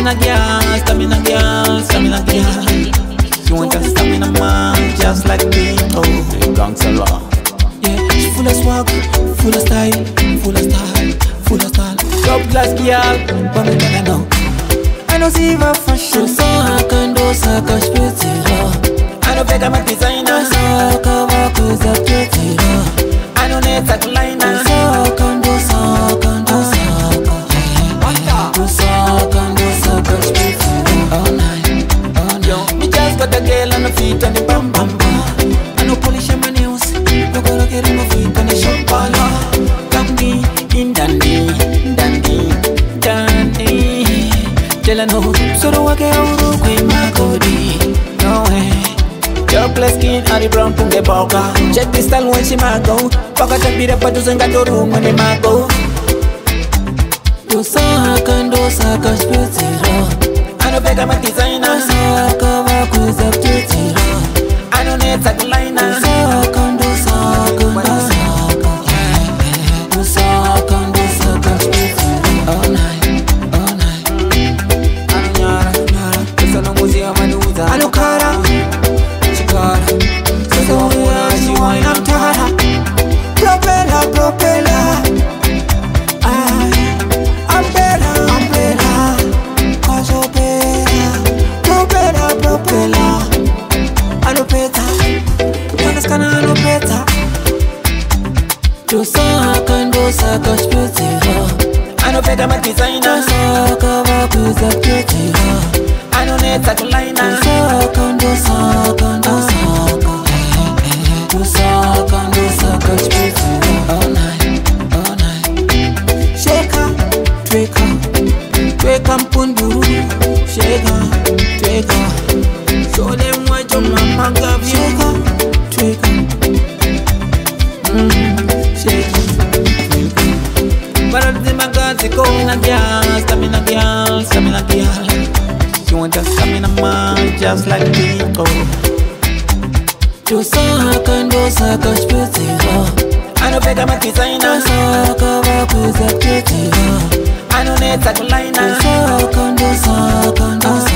Stamina girl, stamina girl, stamina girl. She want a stamina man, just like me. Oh, gangs a lot. Yeah, she full of swag, full of style, full of style, full of style. Top class girl, but me tell her no. I don't see her fashion, so I can do such a spitty. I don't beg my designer, so I can walk with a pretty. I don't need that liner, so I can do so, I can do so. Do so, I can do such a spitty. All night, all night. Yo, me just got the girl on the feet and the bam bam bam. I no polish my nails, no gotta get in my feet and the champagne. Dandy, in dandy, dandy, dandy. Tell her no, so do I get out of my body. No way. Chocolate skin and the brown from the burger. Check the style when she might go. Fuck up the beat up, but doesn't got the room when they might go. Do so I can do so I can spit it. I don't beg my designer, so I can walk with a pretty. I don't need that liner, so I can do so I can do so. Do so I can do so I can spit it. All night, all night. I don't yara, this is no museum I do that. I don't care. So she wine up Tara. Propeller, propeller. Umbrella, umbrella. Cause propeller, propeller. Anopedzera, understand Anopedzera. Do so I can do so I can spit it. I don't beg my designer, so I can walk with a pretty. I don't need that liner, so I can do so I can do so. Do so I can do so I can spit it. All night, all night. Shake her, twake her, twake her, punduru. Shake her, twake her. Show them what your mama gave you. Shake her, twake her. Shake her, twake her. But I'm my God, they go in a girl, stamina girl, stamina girl. She want a stamina man, just like me. Oh. Do so I can do so I can spit it. I don't beg my designer, so I can walk with a pretty. I don't need that liner, so I can do so I can do so.